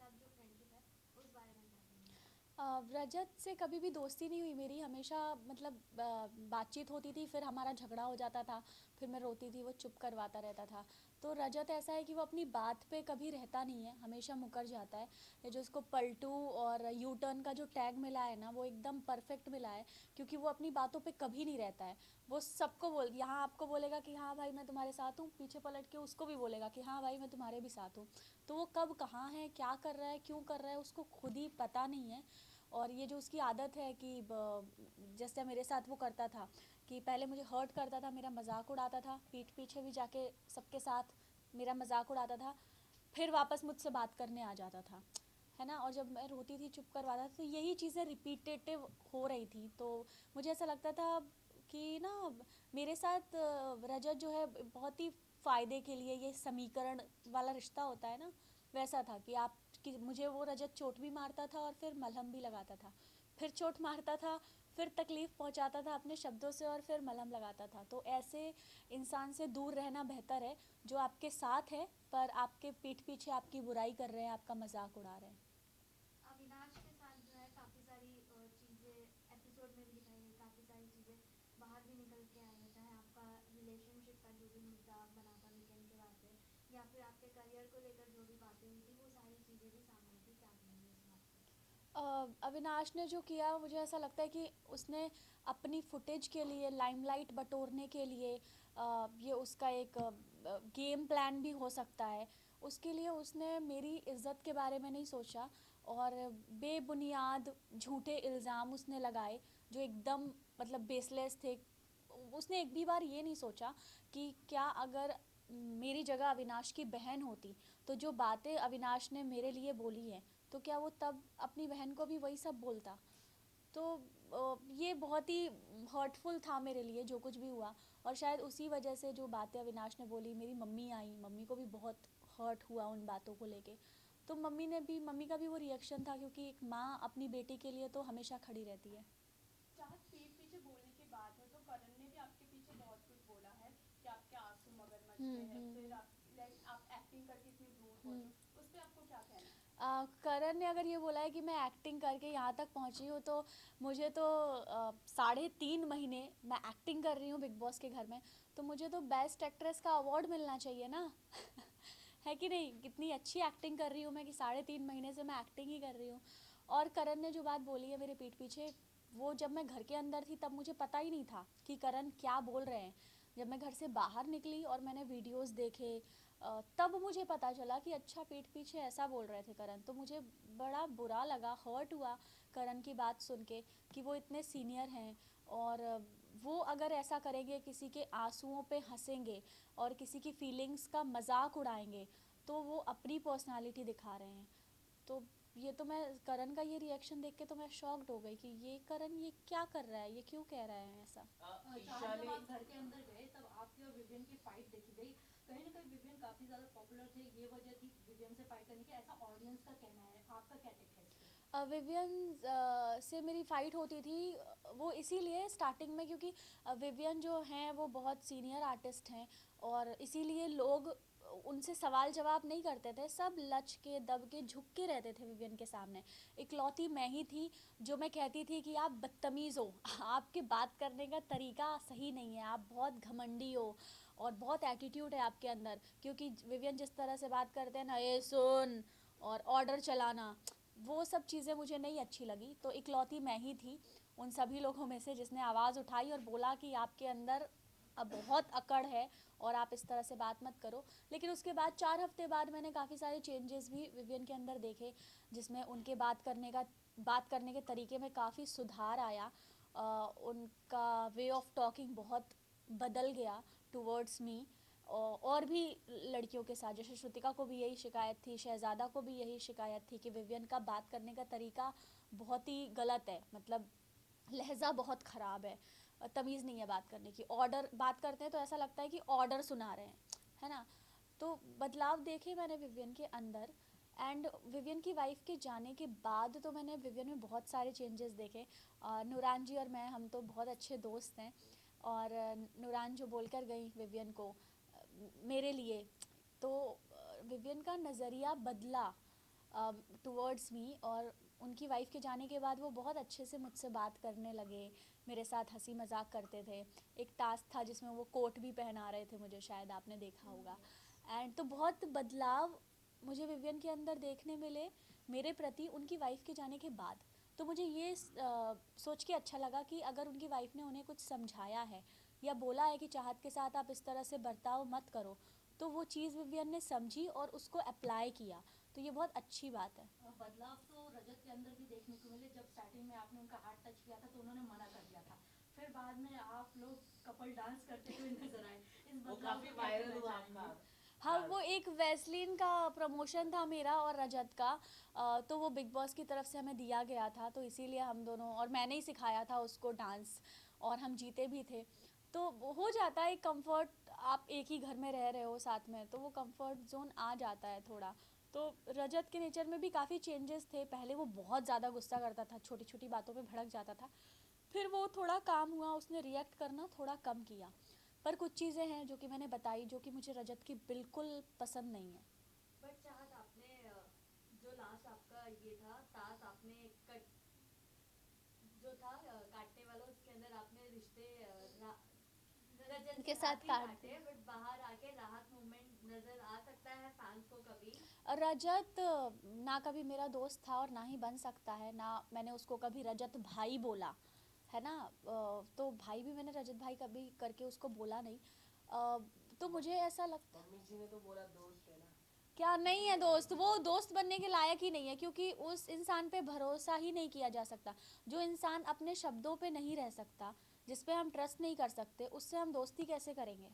साथ जो फ्रेंडशिप है उस बारे में क्या कहेंगे? रजत से कभी भी दोस्ती नहीं हुई मेरी, हमेशा मतलब बातचीत होती थी, फिर हमारा झगड़ा हो जाता था, फिर मैं रोती थी, वो चुप करवाता रहता था। तो रजत ऐसा है कि वो अपनी बात पे कभी रहता नहीं है, हमेशा मुकर जाता है। ये जो उसको पलटू और यू टर्न का जो टैग मिला है ना, वो एकदम परफेक्ट मिला है, क्योंकि वो अपनी बातों पे कभी नहीं रहता है। वो सबको बोल, यहाँ आपको बोलेगा कि हाँ भाई मैं तुम्हारे साथ हूँ, पीछे पलट के उसको भी बोलेगा कि हाँ भाई मैं तुम्हारे भी साथ हूँ। तो वो कब कहाँ है, क्या कर रहा है, क्यों कर रहा है, उसको खुद ही पता नहीं है। और ये जो उसकी आदत है कि जैसे मेरे साथ वो करता था कि पहले मुझे हर्ट करता था, मेरा मजाक उड़ाता था, पीठ पीछे भी जाके सबके साथ मेरा मजाक उड़ाता था, फिर वापस मुझसे बात करने आ जाता था, है ना। और जब मैं रोती थी चुप करवाता था, तो यही चीज़ें रिपीटेटिव हो रही थी। तो मुझे ऐसा लगता था कि ना, मेरे साथ रजत जो है बहुत ही फ़ायदे के लिए, ये समीकरण वाला रिश्ता होता है ना, वैसा था कि आप कि मुझे वो रजत चोट भी मारता था और फिर मलहम भी लगाता था, फिर चोट मारता था, फिर तकलीफ़ पहुंचाता था अपने शब्दों से और फिर मलहम लगाता था। तो ऐसे इंसान से दूर रहना बेहतर है, जो आपके साथ है पर आपके पीठ पीछे आपकी बुराई कर रहे हैं, आपका मजाक उड़ा रहे हैं। अविनाश के साथ जो है काफ़ी सारी चीज़ें एपिसोड में भी दिखाई गई, काफ़ी सारी चीज़ें बाहर भी निकल के आई है, चाहे आपका रिलेशनशिप का जो भी मुद्दा बना था वीकेंड के बाद से, या फिर आपके करियर को लेकर जो भी बातें हुई थी वो सारी चीज़ें भी सामने थी। क्या कहेंगे इस बात पे? अविनाश ने जो किया, मुझे ऐसा लगता है कि उसने अपनी फुटेज के लिए, लाइमलाइट बटोरने के लिए, ये उसका एक गेम प्लान भी हो सकता है। उसके लिए उसने मेरी इज्जत के बारे में नहीं सोचा और बेबुनियाद झूठे इल्ज़ाम उसने लगाए, जो एकदम मतलब बेसलेस थे। उसने एक भी बार ये नहीं सोचा कि क्या अगर मेरी जगह अविनाश की बहन होती, तो जो बातें अविनाश ने मेरे लिए बोली हैं, तो क्या वो तब अपनी बहन को भी वही सब बोलता। तो ये बहुत ही हर्टफुल था मेरे लिए जो कुछ भी हुआ। और शायद उसी वजह से जो बातें अविनाश ने बोली, मेरी मम्मी आई, मम्मी को भी बहुत हर्ट हुआ उन बातों को लेके। तो मम्मी का भी वो रिएक्शन था, क्योंकि एक माँ अपनी बेटी के लिए तो हमेशा खड़ी रहती है। जहाँ पीठ पीछे बोलने की बात है तो करण ने भी आपके पीछे बहुत कुछ बोला है कि आपके आंसू मगरमच्छ पे है, फिर हम्म। आप लाइक आप एक्टिंग करके इतनी दूर हम्म। पहुंचे हो, उस पर आपको क्या कहना है? करण ने अगर ये बोला है कि मैं एक्टिंग करके यहाँ तक पहुँची हूँ, तो मुझे तो 3.5 महीने मैं एक्टिंग कर रही हूँ बिग बॉस के घर में, तो मुझे तो बेस्ट एक्ट्रेस का अवार्ड मिलना चाहिए ना। है कि नहीं, कितनी अच्छी एक्टिंग कर रही हूँ मैं कि 3.5 महीने से मैं एक्टिंग ही कर रही हूँ। और करण ने जो बात बोली है मेरे पीठ पीछे, वो जब मैं घर के अंदर थी तब मुझे पता ही नहीं था कि करण क्या बोल रहे हैं। जब मैं घर से बाहर निकली और मैंने वीडियोस देखे, तब मुझे पता चला कि अच्छा पीठ पीछे ऐसा बोल रहे थे करण। तो मुझे बड़ा बुरा लगा, हर्ट हुआ करण की बात सुन के कि वो इतने सीनियर हैं और वो अगर ऐसा करेंगे, किसी के आंसुओं पे हंसेंगे और किसी की फीलिंग्स का मजाक उड़ाएंगे, तो वो अपनी पर्सनालिटी दिखा रहे हैं। तो ये तो मैं करण का ये रिएक्शन देख के तो मैं शॉक्ड हो गई कि ये करण ये क्या कर रहा है, ये क्यों कह रहा है ऐसा। जहाँ जब आप घर के अंदर गए तब आपकी और विवियन की फाइट देखी गई, कहीं ना कहीं विवियन काफी ज्यादा पॉपुलर थे, ये वजह थी विवियन से फाइट करने की, ऐसा ऑडियंस का कहना है, आपका क्या टेक है इस पे? विवियन से मेरी फ़ाइट होती थी, वो इसीलिए स्टार्टिंग में, क्योंकि विवियन जो हैं वो बहुत सीनियर आर्टिस्ट हैं, और इसीलिए लोग उनसे सवाल जवाब नहीं करते थे, सब लच के दब के झुक के रहते थे विवियन के सामने। इकलौती मैं ही थी जो मैं कहती थी कि आप बदतमीज़ हो, आपके बात करने का तरीका सही नहीं है, आप बहुत घमंडी हो और बहुत एटीट्यूड है आपके अंदर, क्योंकि विवियन जिस तरह से बात करते हैं ना, ये सुन और ऑर्डर चलाना, वो सब चीज़ें मुझे नहीं अच्छी लगी। तो इकलौती मैं ही थी उन सभी लोगों में से जिसने आवाज़ उठाई और बोला कि आपके अंदर अब बहुत अकड़ है और आप इस तरह से बात मत करो। लेकिन उसके बाद 4 हफ्ते बाद मैंने काफ़ी सारे चेंजेस भी विवियन के अंदर देखे, जिसमें उनके बात करने के तरीके में काफ़ी सुधार आया। उनका वे ऑफ टॉकिंग बहुत बदल गया टूवर्ड्स मी। और भी लड़कियों के साथ, जैसे श्रुतिका को भी यही शिकायत थी, शहज़ादा को भी यही शिकायत थी कि विवियन का बात करने का तरीका बहुत ही गलत है, मतलब लहजा बहुत ख़राब है, तमीज़ नहीं है बात करने की, ऑर्डर बात करते हैं तो ऐसा लगता है कि ऑर्डर सुना रहे हैं, है ना। तो बदलाव देखे मैंने विवियन के अंदर। एंड विवियन की वाइफ के जाने के बाद तो मैंने विवियन में बहुत सारे चेंजेस देखे। नूरान जी और मैं, हम तो बहुत अच्छे दोस्त हैं, और नूरान जो बोलकर गई विवियन को मेरे लिए, तो विवियन का नज़रिया बदला। टुवर्ड्स मी, और उनकी वाइफ के जाने के बाद वो बहुत अच्छे से मुझसे बात करने लगे, मेरे साथ हंसी मजाक करते थे। एक टास्क था जिसमें वो कोट भी पहना रहे थे मुझे, शायद आपने देखा होगा। एंड तो बहुत बदलाव मुझे विवियन के अंदर देखने मिले मेरे प्रति उनकी वाइफ के जाने के बाद। तो मुझे ये सोच के अच्छा लगा कि अगर उनकी वाइफ ने उन्हें कुछ समझाया है या बोला है कि चाहत के साथ आप इस तरह से बर्ताव मत करो, तो वो चीज़ विवियन ने समझी और उसको अप्लाई किया, तो ये बहुत अच्छी बात है। बदलाव तो रजत के अंदर भी देखने को मिले। जब स्टार्टिंग में आपने उनका हाथ टच किया था तो उन्होंने मना कर दिया था, फिर बाद में आप लोग कपल डांस करते हुए नजर आए। इस वो बदलाव काफी को क्या वायरल कहना हुआ चाहेंगे? आपका हाँ, डांस। वो एक वैसलीन का प्रमोशन था मेरा और रजत का। तो वो बिग बॉस की तरफ से हमें दिया गया था, तो इसीलिए हम दोनों, और मैंने ही सिखाया था उसको डांस, और हम जीते भी थे। तो वो हो जाता है कंफर्ट, आप एक ही घर में रह रहे हो साथ में, तो वो कंफर्ट जोन आ जाता है थोड़ा। तो रजत के नेचर में भी काफ़ी चेंजेस थे। पहले वो बहुत ज़्यादा गुस्सा करता था, छोटी छोटी बातों पे भड़क जाता था। फिर वो थोड़ा काम हुआ, उसने रिएक्ट करना थोड़ा कम किया। पर कुछ चीज़ें हैं जो कि मैंने बताई जो कि मुझे रजत की बिल्कुल पसंद नहीं है। बट चाहत आपने जो लास्ट आपका ये था टास्क आपने कट जो था काटने वाला, उसके अंदर आपने रिश्ते रजत के साथ ही काट काटे, बट बाहर आके राहत मूवमेंट नजर आ सकता है फैंस को कभी? रजत ना कभी मेरा दोस्त था और ना ही बन सकता है, ना मैंने उसको कभी रजत भाई बोला है ना। तो भाई भी मैंने रजत भाई कभी करके उसको बोला नहीं। तो मुझे ऐसा लगता, मम्मी जी ने तो बोला दोस्त है ना। क्या नहीं है दोस्त, वो दोस्त बनने के लायक ही नहीं है, क्योंकि उस इंसान पे भरोसा ही नहीं किया जा सकता। जो इंसान अपने शब्दों पे नहीं रह सकता, जिस पे हम ट्रस्ट नहीं कर सकते, उससे हम दोस्ती कैसे करेंगे?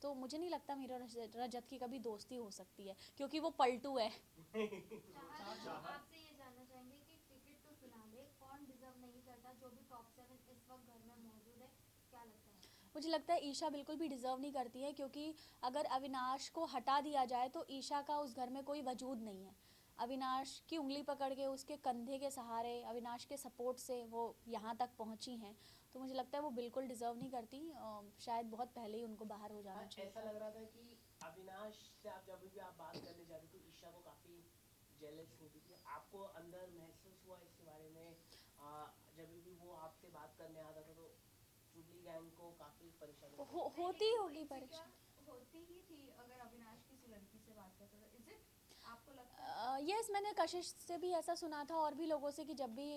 तो मुझे नहीं लगता मेरा रजत की कभी दोस्ती हो सकती है, क्योंकि वो पलटू है। चाहत आपसे ये जानना चाहेंगे कि टिकट टू फिनाले कौन डिजर्व नहीं करता, जो भी टॉप 7 इस वक्त घर में मौजूद है, क्या लगता है आपको? मुझे लगता है ईशा बिल्कुल भी डिज़र्व नहीं करती है, क्योंकि अगर अविनाश को हटा दिया जाए तो ईशा का उस घर में कोई वजूद नहीं है। अविनाश की उंगली पकड़ के, उसके कंधे के सहारे, अविनाश के सपोर्ट से वो यहाँ तक पहुँची हैं। तो मुझे लगता है वो बिल्कुल डिज़र्व नहीं करती। शायद बहुत पहले ही उनको बाहर हो जाना चाहिए ऐसा था। लग रहा था कि अविनाश से आप जब भी आप बात करने जाते तो ईशा को काफी जेलस होती थी। आपको अंदर महसूस हुआ इसके बारे में? जब भी वो आपसे बात करने आता था तो चुगली गैंग को काफी परेशानी होती थी। होती होगी परेशान। होती ही थी अगर अविनाश किसी लड़की से बात करता था। इज इट आपको लगता है? यस, मैंने कशिश से भी ऐसा सुना था, और भी लोगों से, कि जब भी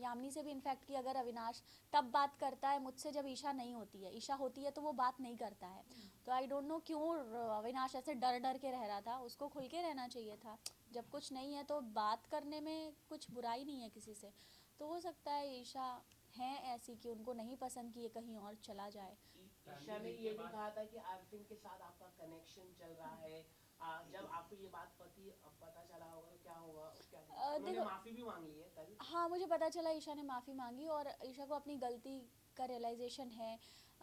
यामिनी से भी इनफैक्ट, कि अगर अविनाश तब बात करता है मुझसे जब ईशा नहीं होती है, ईशा होती है तो वो बात नहीं करता है। तो आई डोंट नो क्यों अविनाश ऐसे डर डर के रह रहा था। उसको खुल के रहना चाहिए था। जब कुछ नहीं है तो बात करने में कुछ बुराई नहीं है किसी से। तो हो सकता है ईशा हैं ऐसी कि उनको नहीं पसंद कि ये कहीं और चला जाए। ईशा ने ये भी कहा था कि आरफिन के साथ आपका कनेक्शन चल रहा है। जब आपको ये बात पता चला होगा तो क्या होगा? क्या उन्होंने देखो, माफी भी मांग ली है कल। हाँ, मुझे पता चला ईशा ने माफ़ी मांगी, और ईशा को अपनी गलती का रियलाइजेशन है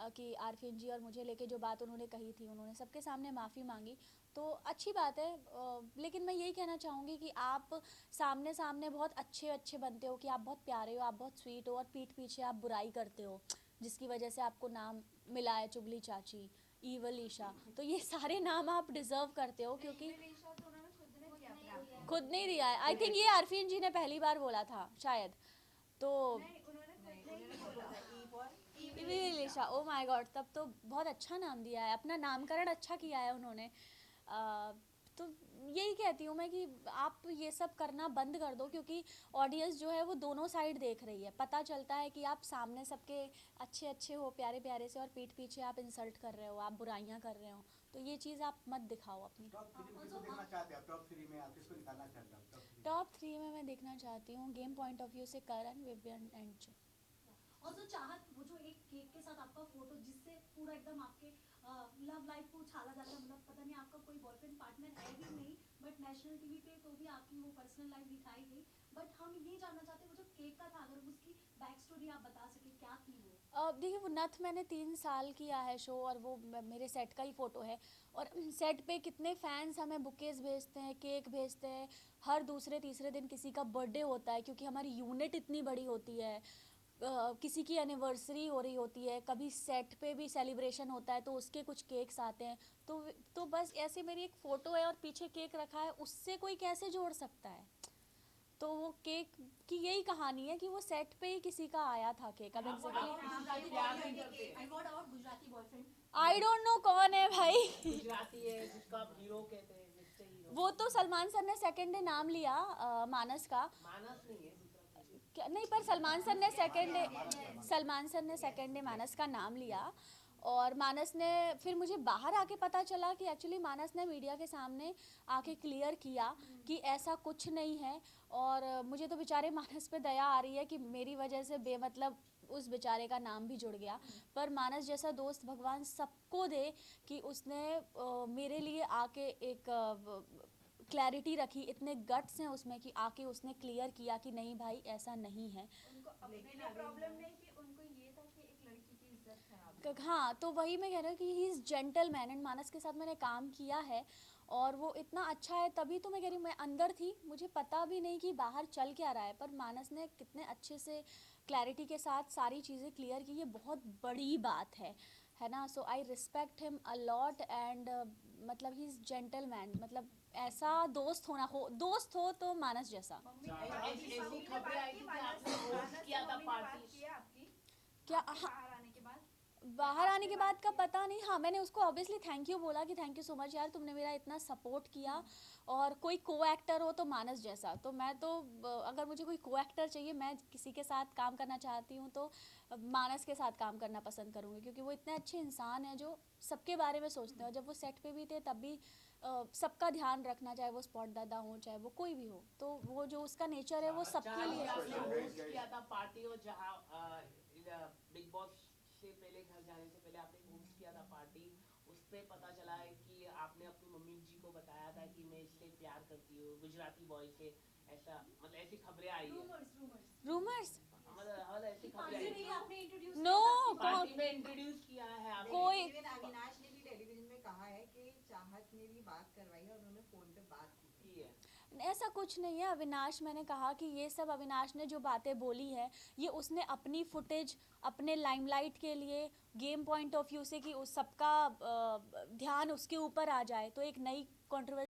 कि आरफिन जी और मुझे लेके जो बात उन्होंने कही थी, उन्होंने सबके सामने माफ़ी मांगी। तो अच्छी बात है। लेकिन मैं यही कहना चाहूँगी कि आप सामने सामने बहुत अच्छे अच्छे बनते हो, कि आप बहुत प्यारे हो, आप बहुत स्वीट हो, और पीठ पीछे आप बुराई करते हो, जिसकी वजह से आपको नाम मिला है चुगली चाची, ईवल ईशा। तो ये सारे नाम आप डिज़र्व करते हो, क्योंकि ईशा तो उन्होंने खुद ने दिया अपने आप को। खुद नहीं दिया है। आई थिंक ये आरफीन जी ने पहली बार बोला था शायद। तो नहीं, उन्होंने खुद ने ही बोला था। ईशा, ओ माय गॉड, तब तो बहुत अच्छा नाम दिया है, अपना नामकरण अच्छा किया है उन्होंने। तो यही कहती हूँ मैं कि आप ये सब करना बंद कर दो, क्योंकि ऑडियंस जो है वो दोनों साइड देख रही है। पता चलता है कि आप सामने सबके अच्छे अच्छे हो, प्यारे प्यारे से, और पीठ पीछे आप इंसल्ट कर रहे हो, आप बुराइयाँ कर रहे हो। तो ये चीज़ आप मत दिखाओ अपनी। टॉप 3 में किसको देखना चाहते हैं? टॉप 3 में आप किसको निकालना चाहते हैं? टॉप 3 में मैं देखना चाहती हूँ गेम पॉइंट ऑफ व्यू से करण, विवियन एंड जो। और जो चाहत, वो जो एक केक के साथ आपका फोटो, जिससे पूरा एकदम आपके लव लाइफ को उछाला जाता है, मतलब पता नहीं आपका कोई बॉयफ्रेंड पार्टनर है भी नहीं, बट नेशनल टीवी पे तो भी आपकी वो पर्सनल लाइफ दिखाई गई। बट हम ये जानना चाहते हैं वो जो केक का था, अगर उसकी बैक स्टोरी आप बता सके, क्या थी वो? देखिए, वो नथ मैंने 3 साल किया है शो, और वो मेरे सेट का ही फ़ोटो है। और सेट पे कितने फैंस हमें बुकेज भेजते हैं, केक भेजते हैं। हर दूसरे तीसरे दिन किसी का बर्थडे होता है, क्योंकि हमारी यूनिट इतनी बड़ी होती है। किसी की एनिवर्सरी हो रही होती है, कभी सेट पे भी सेलिब्रेशन होता है तो उसके कुछ केक्स आते हैं, तो बस ऐसे मेरी एक फ़ोटो है और पीछे केक रखा है, उससे कोई कैसे जोड़ सकता है? तो वो केक की यही कहानी है कि वो सेट पे ही किसी का आया था केक। अब And what about Gujarati boyfriend? I don't know कौन है भाई। गुजराती है जिसको आप हीरो कहते हैं, जिससे हीरो वो तो सलमान सर ने सेकंड डे नाम लिया मानस का। मानस नहीं है, दूसरा कोई। क्या नहीं, पर सलमान सर ने सेकंड डे मानस का नाम लिया। और मानस ने फिर मुझे बाहर आके पता चला कि एक्चुअली मानस ने मीडिया के सामने आके क्लियर किया कि ऐसा कुछ नहीं है। और मुझे तो बेचारे मानस पे दया आ रही है कि मेरी वजह से बेमतलब उस बेचारे का नाम भी जुड़ गया। पर मानस जैसा दोस्त भगवान सबको दे कि उसने मेरे लिए आके एक क्लैरिटी रखी, इतने गट्स हैं उसमें कि आके उसने क्लियर किया कि नहीं भाई ऐसा नहीं है। उनको अपने लिए प्रॉब्लम नहीं थी, उनको ये था कि एक लड़की की इज्जत खराब है। हाँ, तो वही मैं कह रही हूँ कि ही इज़ जेंटलमैन। एंड मानस के साथ मैंने काम किया है और वो इतना अच्छा है, तभी तो मैं कह रही हूँ मैं अंदर थी, मुझे पता भी नहीं कि बाहर चल क्या रहा है, पर मानस ने कितने अच्छे से क्लैरिटी के साथ सारी चीज़ें क्लियर की, ये बहुत बड़ी बात है ना। So I respect him a lot. And मतलब ही इज़ जेंटलमैन, मतलब ऐसा दोस्त हो तो मानस जैसा। ऐसी खबरें आई थी कि आपने होस्ट किया था पार्टी। क्या बाहर आने के बाद बाहर आने के बाद का पता नहीं। हाँ, मैंने उसको ऑब्वियसली थैंक यू बोला कि थैंक यू सो मच यार, तुमने मेरा इतना सपोर्ट किया। और कोई को एक्टर हो तो मानस जैसा, तो मैं तो अगर मुझे कोई को एक्टर चाहिए, मैं किसी के साथ काम करना चाहती हूँ तो मानस के साथ काम करना पसंद करूँगी, क्योंकि वो इतने अच्छे इंसान हैं जो सबके बारे में सोचते हैं। और जब वो सेट पे भी थे तब भी सबका ध्यान रखना, चाहे वो स्पॉट दादा हो चाहे वो कोई भी हो, तो वो जो उसका नेचर है वो सबके लिए। आपने होस्ट किया था पार्टी, और जहाँ बिग बॉस से पहले, घर जाने से पहले आपने होस्ट किया था पार्टी, उस पे पता चला है कि आपने अपनी मम्मी जी को बताया था कि मैं इससे प्यार करती हूँ, गुजराती बॉय से, ऐसा मतलब ऐसी खबरें आई है। रूमर्स मतलब ऐसी खबरें आई पार्टी में है। आपने इंट्रोड्यूस नो पार्टी में इंट्रोड्यूस किया है आपने। कोई इवन अविनाश ने भी टेलीविजन में कहा है कि चाहत ने भी बात करवाई है और उन्होंने फोन पे बात की की है। ऐसा कुछ नहीं है अविनाश। मैंने कहा कि ये सब अविनाश ने जो बातें बोली है, ये उसने अपनी फुटेज, अपने लाइमलाइट के लिए, गेम पॉइंट ऑफ व्यू से कि उस सबका ध्यान उसके ऊपर आ जाए, तो एक नई कंट्रोवर्सी